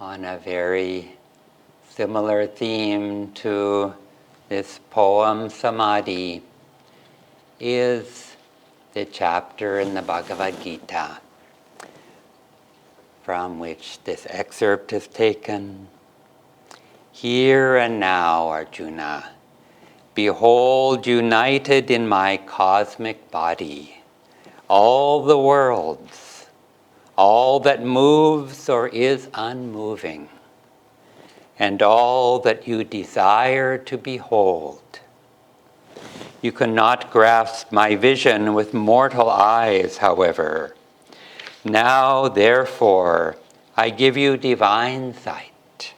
on a very similar theme to this poem Samadhi is the chapter in the Bhagavad Gita from which this excerpt is taken. Here and now, Arjuna, behold united in my cosmic body all the worlds, all that moves or is unmoving, and all that you desire to behold. You cannot grasp my vision with mortal eyes, however. Now, therefore, I give you divine sight.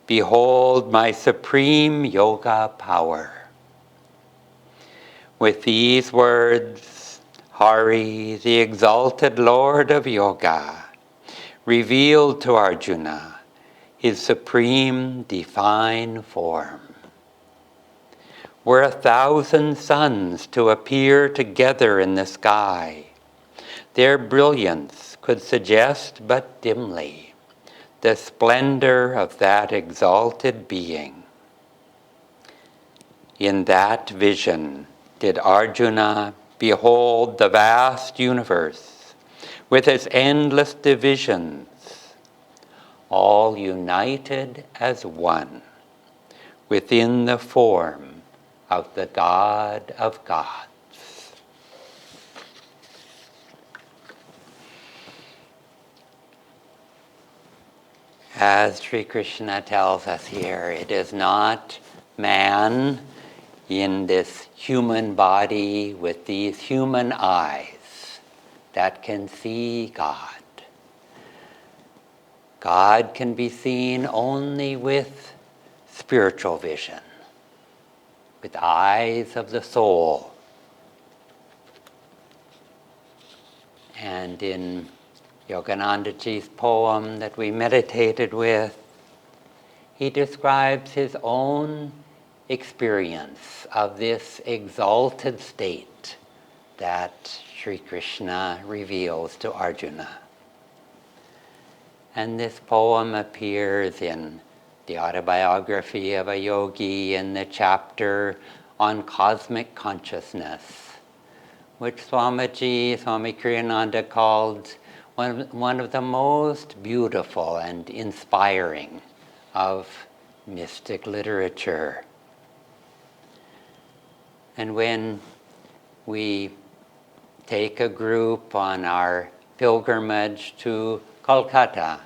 Behold my supreme yoga power. With these words, Hari, the exalted Lord of Yoga, revealed to Arjuna his supreme divine form. Were 1,000 suns to appear together in the sky, their brilliance could suggest but dimly the splendor of that exalted being. In that vision did Arjuna behold the vast universe with its endless divisions, all united as one within the form of the God of gods. As Sri Krishna tells us here, it is not man in this human body with these human eyes that can see God. God can be seen only with spiritual vision, with eyes of the soul. And in Yoganandaji's poem that we meditated with, he describes his own experience of this exalted state that Sri Krishna reveals to Arjuna. And this poem appears in the Autobiography of a Yogi in the chapter on cosmic consciousness, which Swami Kriyananda called one of the most beautiful and inspiring of mystic literature. And when we take a group on our pilgrimage to Kolkata,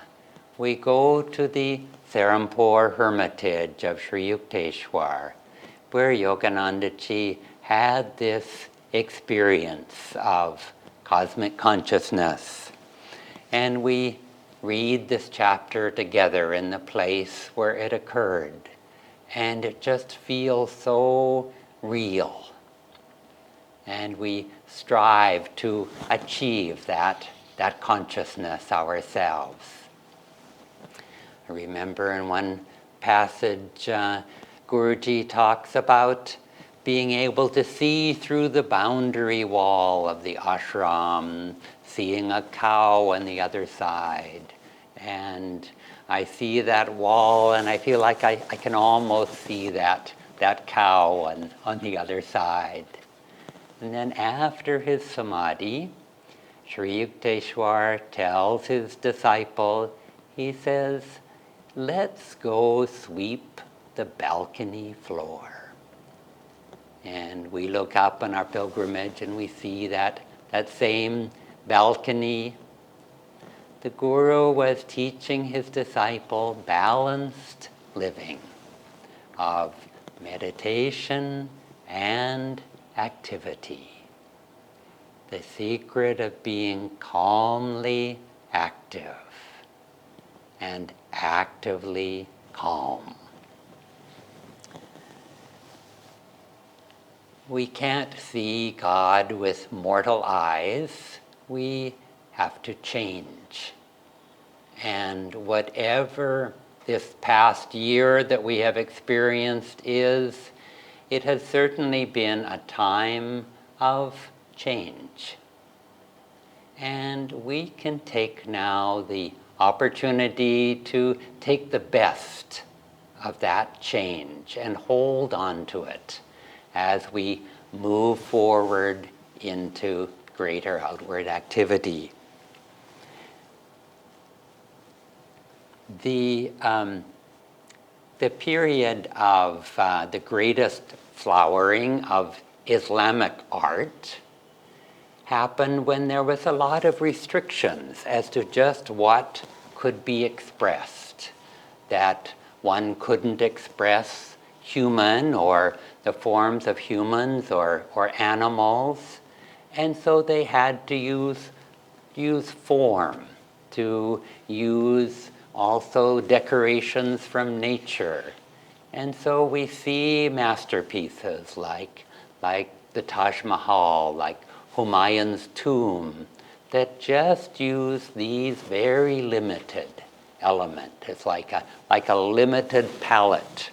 we go to the Serampore Hermitage of Sri Yukteswar, where Yoganandaji had this experience of cosmic consciousness. And we read this chapter together in the place where it occurred. And it just feels so real. And we strive to achieve that consciousness ourselves. I remember in one passage, Guruji talks about being able to see through the boundary wall of the ashram, seeing a cow on the other side. And I see that wall and I feel like I can almost see that cow on the other side. And then after his samadhi, Sri Yukteswar tells his disciple, he says, let's go sweep the balcony floor. And we look up on our pilgrimage and we see that same balcony. The Guru was teaching his disciple balanced living of meditation and activity. The secret of being calmly active and actively calm. We can't see God with mortal eyes. We have to change. And whatever this past year that we have experienced is, it has certainly been a time of change. And we can take now the opportunity to take the best of that change and hold on to it as we move forward into greater outward activity. The period of the greatest flowering of Islamic art happened when there was a lot of restrictions as to just what could be expressed, that one couldn't express human or the forms of humans or animals, and so they had to use form, to use also decorations from nature. And so we see masterpieces like the Taj Mahal, like Humayun's tomb, that just use these very limited elements. It's like a limited palette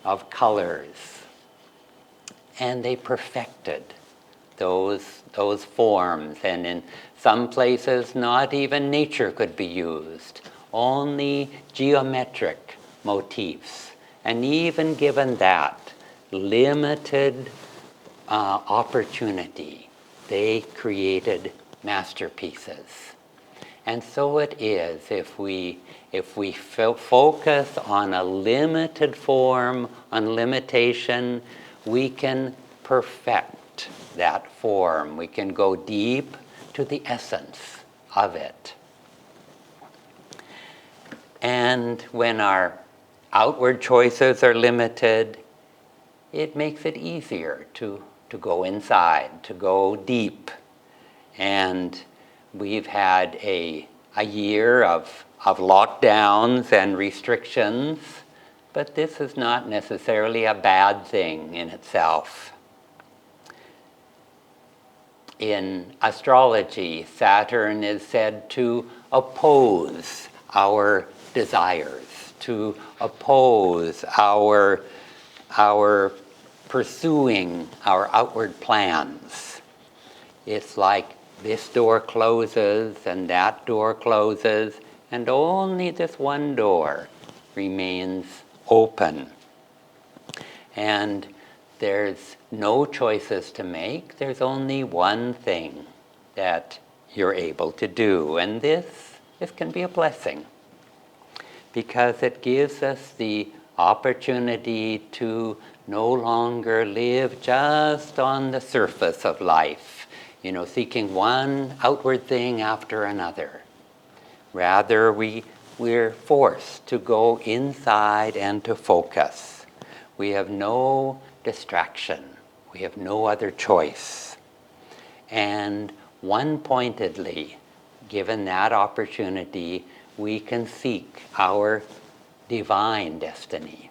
of colors. And they perfected those forms. And in some places, not even nature could be used, only geometric motifs. And even given that limited opportunity, they created masterpieces. And so it is, if we focus on a limited form, on limitation, we can perfect that form. We can go deep to the essence of it. And when our outward choices are limited, it makes it easier to go inside, to go deep. And we've had a year of lockdowns and restrictions, but this is not necessarily a bad thing in itself. In astrology, Saturn is said to oppose our desires, to oppose our pursuing our outward plans. It's like this door closes and that door closes, and only this one door remains open. And there's no choices to make. There's only one thing that you're able to do. And this can be a blessing, because it gives us the opportunity to no longer live just on the surface of life, seeking one outward thing after another. Rather, we're forced to go inside and to focus. We have no distraction. We have no other choice. And one-pointedly, given that opportunity, we can seek our divine destiny.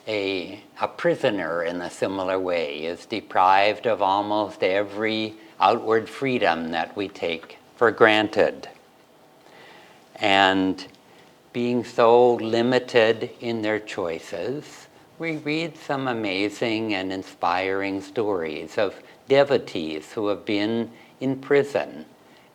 A prisoner, in a similar way, is deprived of almost every outward freedom that we take for granted. And being so limited in their choices, we read some amazing and inspiring stories of devotees who have been in prison,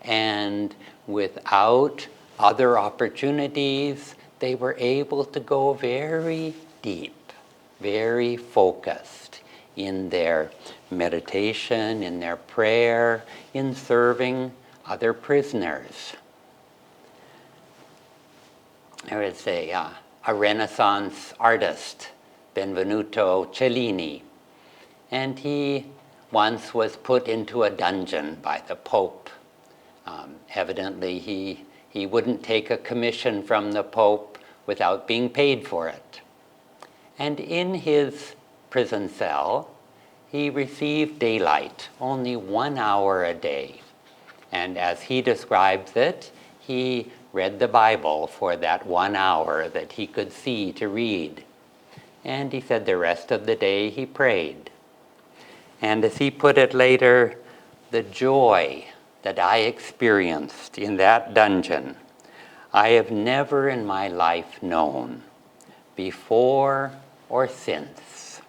and without other opportunities, they were able to go very deep, very focused in their meditation, in their prayer, in serving other prisoners. There is a Renaissance artist, Benvenuto Cellini, and he once was put into a dungeon by the Pope. Evidently, he wouldn't take a commission from the Pope without being paid for it. And in his prison cell, he received daylight, only 1 hour a day. And as he describes it, he read the Bible for that 1 hour that he could see to read. And he said the rest of the day he prayed. And as he put it later, the joy that I experienced in that dungeon, I have never in my life known, before or since.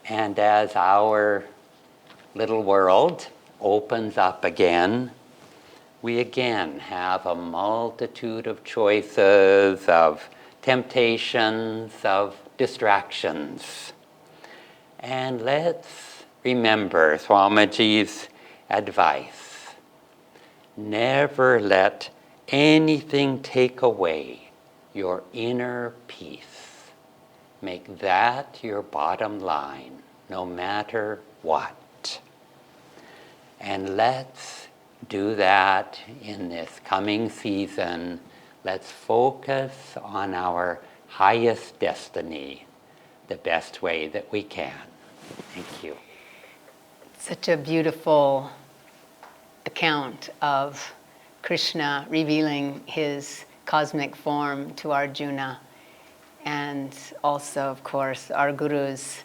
And as our little world opens up again, we again have a multitude of choices, of temptations, of distractions. And let's remember Swamiji's advice. Never let anything take away your inner peace. Make that your bottom line, no matter what. And let's do that in this coming season. Let's focus on our highest destiny the best way that we can. Thank you. Such a beautiful account of Krishna revealing his cosmic form to Arjuna, and also, of course, our Guru's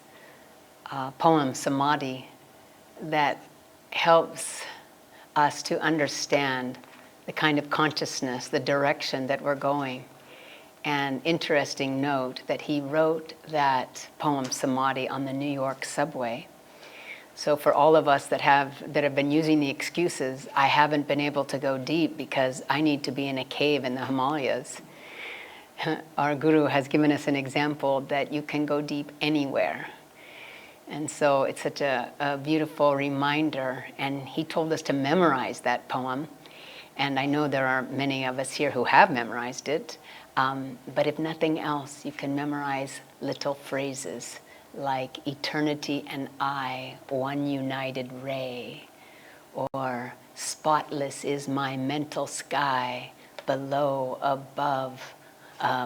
poem, Samadhi, that helps us to understand the kind of consciousness, the direction that we're going. And interesting note that he wrote that poem, Samadhi, on the New York subway. So for all of us that have been using the excuses, I haven't been able to go deep because I need to be in a cave in the Himalayas. Our Guru has given us an example that you can go deep anywhere. And so it's such a beautiful reminder. And he told us to memorize that poem. And I know there are many of us here who have memorized it. But if nothing else, you can memorize little phrases like eternity and I, one united ray, or spotless is my mental sky, below, above,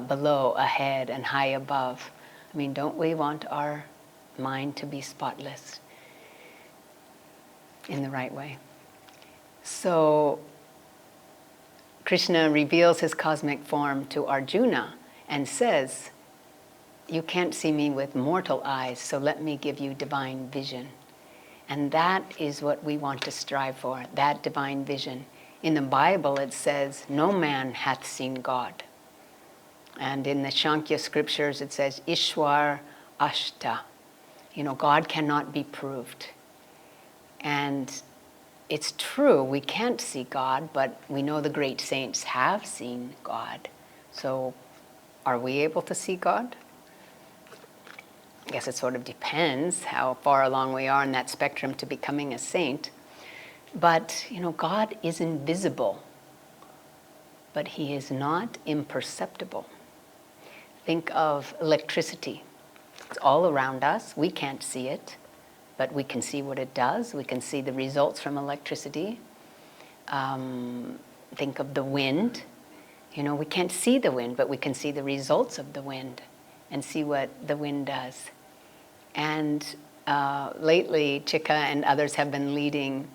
below, ahead, and high above. I mean, don't we want our mind to be spotless in the right way? So Krishna reveals his cosmic form to Arjuna and says, you can't see me with mortal eyes, so let me give you divine vision. And that is what we want to strive for, that divine vision. In the Bible it says, no man hath seen God. And in the Shankya scriptures it says, Ishwar Ashta. God cannot be proved. And it's true, we can't see God, but we know the great saints have seen God. So are we able to see God? I guess it sort of depends how far along we are in that spectrum to becoming a saint. But, God is invisible, but he is not imperceptible. Think of electricity. It's all around us. We can't see it, but we can see what it does. We can see the results from electricity. Think of the wind. We can't see the wind, but we can see the results of the wind and see what the wind does. And lately, Chika and others have been leading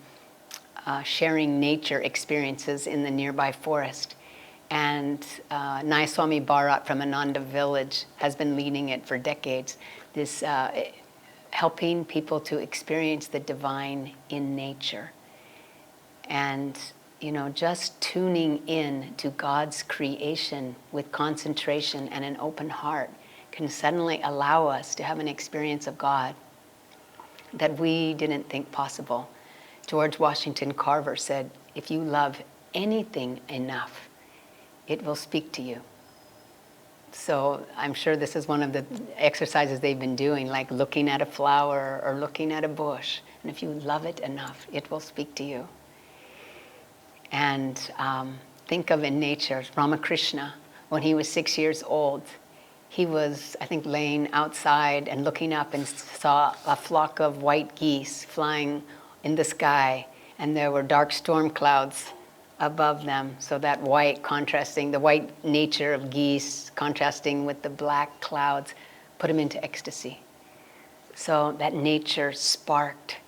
sharing nature experiences in the nearby forest. And Nayaswami Bharat from Ananda Village has been leading it for decades. This helping people to experience the divine in nature. And, just tuning in to God's creation with concentration and an open heart can suddenly allow us to have an experience of God that we didn't think possible. George Washington Carver said, if you love anything enough, it will speak to you. So I'm sure this is one of the exercises they've been doing, like looking at a flower or looking at a bush. And if you love it enough, it will speak to you. And think of in nature, Ramakrishna, when he was 6 years old, he was, I think, laying outside and looking up and saw a flock of white geese flying in the sky, and there were dark storm clouds above them. So that white contrasting, the white nature of geese contrasting with the black clouds, put him into ecstasy. So that nature sparked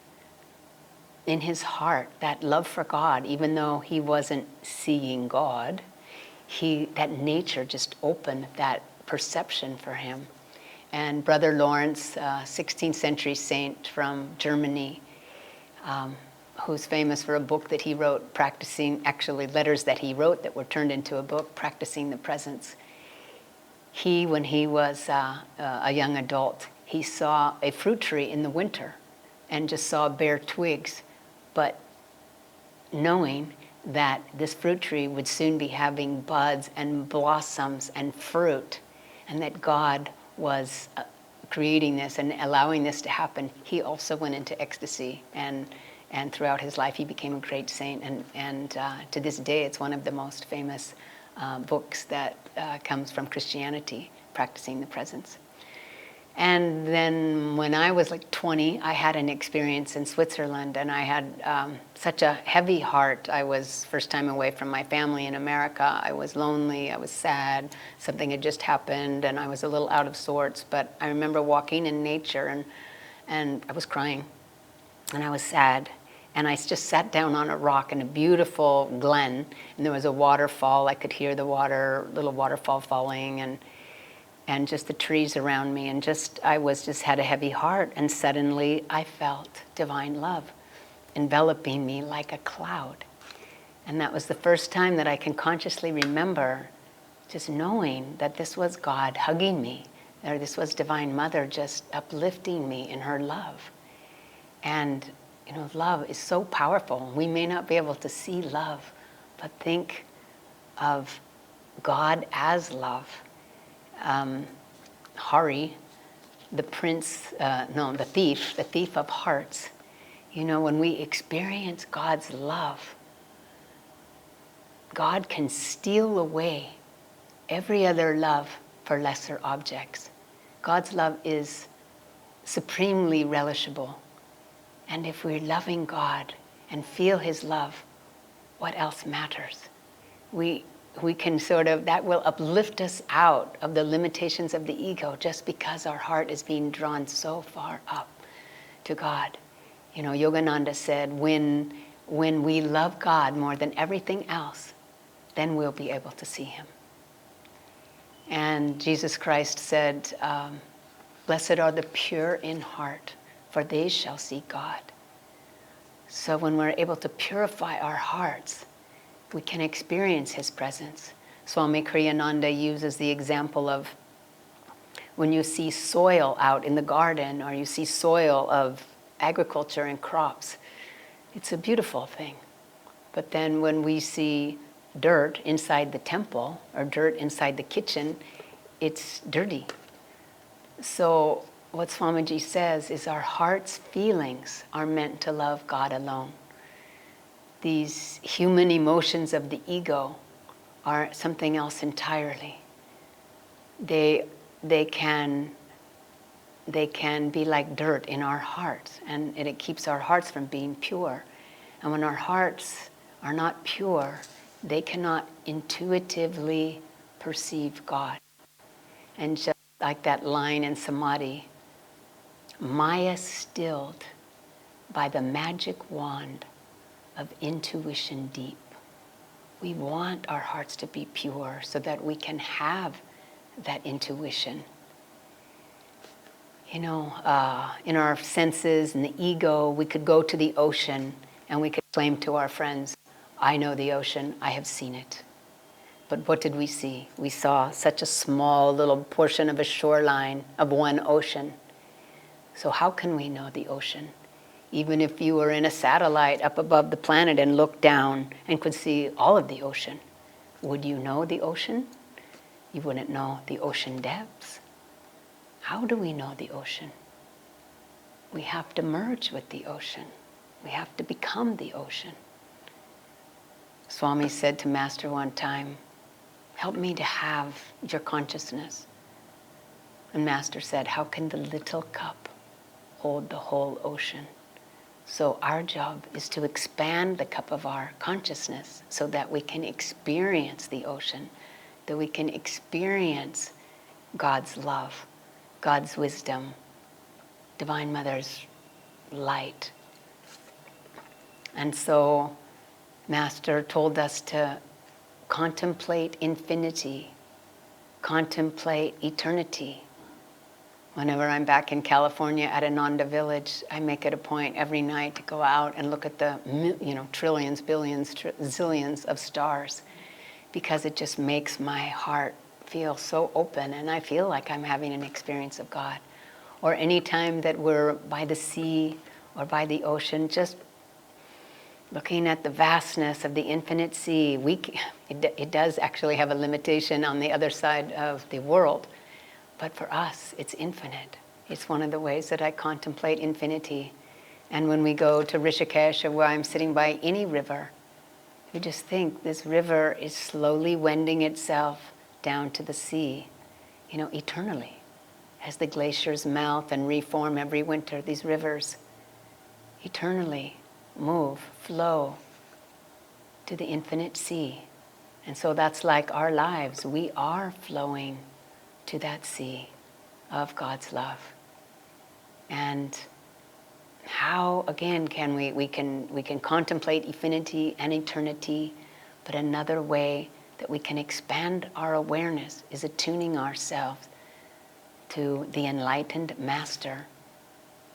in his heart that love for God, even though he wasn't seeing God. That nature just opened that perception for him. And Brother Lawrence, 16th century saint from Germany, who's famous for a book that he wrote, actually letters that he wrote that were turned into a book, Practicing the Presence. When he was a young adult, he saw a fruit tree in the winter and just saw bare twigs, but knowing that this fruit tree would soon be having buds and blossoms and fruit, and that God was creating this and allowing this to happen, he also went into ecstasy. And throughout his life, he became a great saint. And to this day, it's one of the most famous books that comes from Christianity, practicing the presence. And then when I was like 20, I had an experience in Switzerland, and I had such a heavy heart. I was first time away from my family in America. I was lonely, I was sad, something had just happened, and I was a little out of sorts. But I remember walking in nature, and I was crying, and I was sad. And I just sat down on a rock in a beautiful glen, and there was a waterfall. I could hear the water, little waterfall falling, and just the trees around me, and I had a heavy heart, and suddenly I felt divine love enveloping me like a cloud. And that was the first time that I can consciously remember just knowing that this was God hugging me, or this was Divine Mother just uplifting me in her love. And love is so powerful. We may not be able to see love, but think of God as love. Hari, the thief of hearts, when we experience God's love, God can steal away every other love for lesser objects. God's love is supremely relishable. And if we're loving God and feel his love, what else matters? We can that will uplift us out of the limitations of the ego, just because our heart is being drawn so far up to God. Yogananda said, when we love God more than everything else, then we'll be able to see him. And Jesus Christ said, blessed are the pure in heart, for they shall see God. So when we're able to purify our hearts, we can experience his presence. Swami Kriyananda uses the example of when you see soil out in the garden, or you see soil of agriculture and crops. It's a beautiful thing. But then when we see dirt inside the temple, or dirt inside the kitchen, it's dirty. So what Swamiji says is our heart's feelings are meant to love God alone. These human emotions of the ego are something else entirely. They can be like dirt in our hearts, and it keeps our hearts from being pure. And when our hearts are not pure, they cannot intuitively perceive God. And just like that line in Samadhi, Maya stilled by the magic wand of intuition deep. We want our hearts to be pure so that we can have that intuition. In our senses and the ego, we could go to the ocean and we could claim to our friends, I know the ocean, I have seen it. But what did we see? We saw such a small little portion of a shoreline of one ocean. So how can we know the ocean? Even if you were in a satellite up above the planet and looked down and could see all of the ocean, would you know the ocean? You wouldn't know the ocean depths. How do we know the ocean? We have to merge with the ocean. We have to become the ocean. Swami said to Master one time, help me to have your consciousness. And Master said, how can the little cup hold the whole ocean? So our job is to expand the cup of our consciousness so that we can experience the ocean, that we can experience God's love, God's wisdom, Divine Mother's light. And so Master told us to contemplate infinity, contemplate eternity. Whenever I'm back in California at Ananda Village, I make it a point every night to go out and look at the trillions, billions, zillions of stars, because it just makes my heart feel so open, and I feel like I'm having an experience of God. Or any time that we're by the sea or by the ocean, just looking at the vastness of the infinite sea. It does actually have a limitation on the other side of the world, but for us, it's infinite. It's one of the ways that I contemplate infinity. And when we go to Rishikesh, or where I'm sitting by any river, we just think this river is slowly wending itself down to the sea, eternally. As the glaciers melt and reform every winter, these rivers eternally move, flow to the infinite sea. And so that's like our lives. We are flowing to that sea of God's love. And how, again, can we can contemplate infinity and eternity, but another way that we can expand our awareness is attuning ourselves to the enlightened master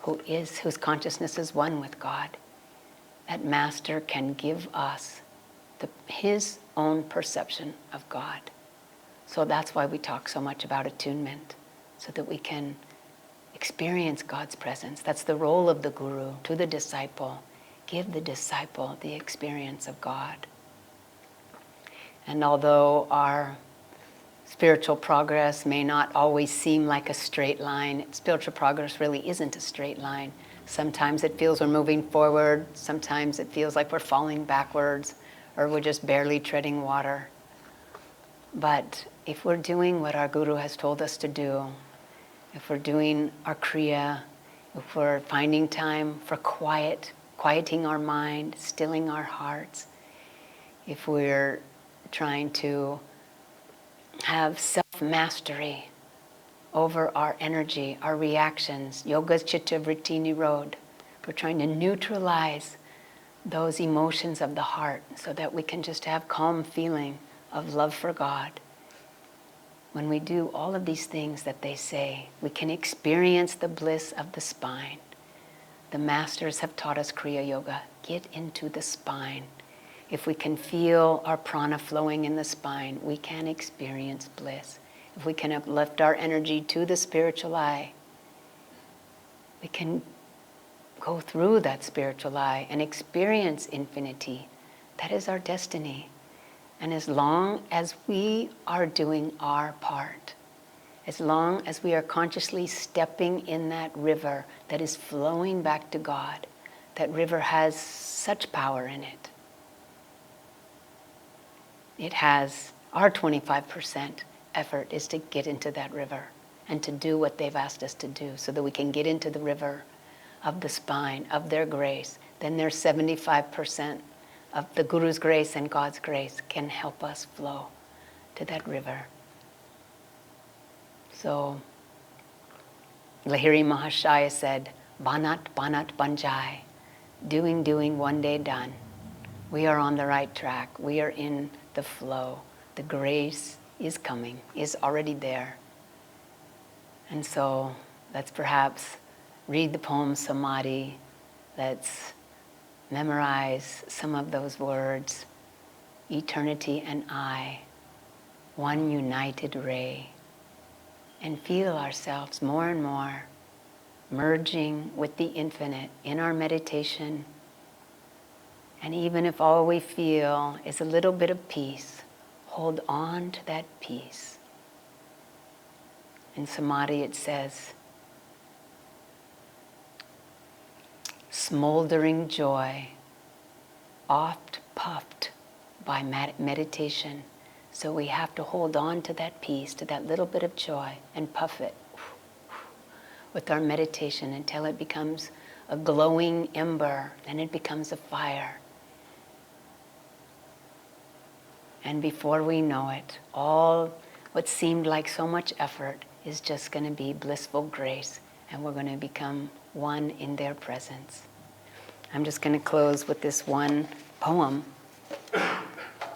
whose consciousness is one with God. That master can give us his own perception of God. So that's why we talk so much about attunement, so that we can experience God's presence. That's the role of the guru to the disciple. Give the disciple the experience of God. And although our spiritual progress may not always seem like a straight line, spiritual progress really isn't a straight line. Sometimes it feels we're moving forward, sometimes it feels like we're falling backwards, or we're just barely treading water. But if we're doing what our guru has told us to do, if we're doing our kriya, if we're finding time for quieting our mind, stilling our hearts, if we're trying to have self-mastery over our energy, our reactions, yoga's chitta vritti nirod, we're trying to neutralize those emotions of the heart so that we can just have calm feeling of love for God. When we do all of these things that they say, we can experience the bliss of the spine. The masters have taught us Kriya Yoga. Get into the spine. If we can feel our prana flowing in the spine, we can experience bliss. If we can uplift our energy to the spiritual eye, we can go through that spiritual eye and experience infinity. That is our destiny. And as long as we are doing our part, as long as we are consciously stepping in that river that is flowing back to God, that river has such power in it. It has our 25% effort is to get into that river and to do what they've asked us to do so that we can get into the river of the spine, of their grace. Then their 75% of the Guru's grace and God's grace can help us flow to that river. So Lahiri Mahashaya said, Banat, Banat, Banjai, doing, one day done. We are on the right track. We are in the flow. The grace is coming, is already there. And so let's perhaps read the poem Samadhi. Let's memorize some of those words. Eternity and I, one united ray. And feel ourselves more and more merging with the infinite in our meditation. And even if all we feel is a little bit of peace, hold on to that peace. In Samadhi it says, smoldering joy, oft puffed by meditation. So we have to hold on to that peace, to that little bit of joy, and puff it with our meditation until it becomes a glowing ember, and it becomes a fire. And before we know it, all what seemed like so much effort is just going to be blissful grace, and we're going to become one in their presence. I'm just going to close with this one poem.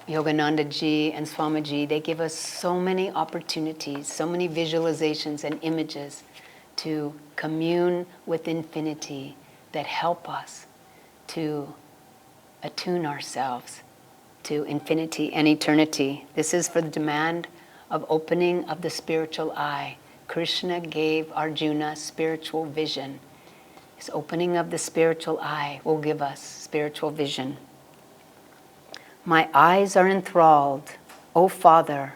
Yogananda ji and Swamiji, they give us so many opportunities, so many visualizations and images to commune with infinity that help us to attune ourselves to infinity and eternity. This is for the demand of opening of the spiritual eye. Krishna gave Arjuna spiritual vision. This opening of the spiritual eye will give us spiritual vision. My eyes are enthralled, O Father,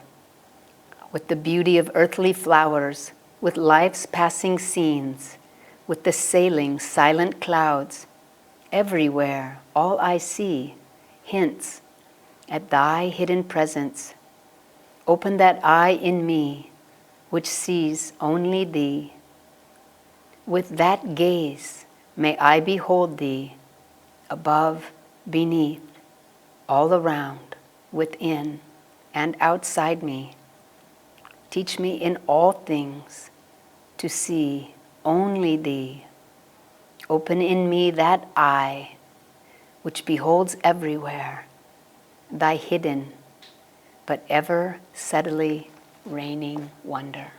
with the beauty of earthly flowers, with life's passing scenes, with the sailing silent clouds. Everywhere, all I see hints at thy hidden presence. Open that eye in me, which sees only thee. With that gaze, may I behold thee, above, beneath, all around, within, and outside me. Teach me in all things to see only thee. Open in me that eye which beholds everywhere thy hidden but ever steadily reigning wonder.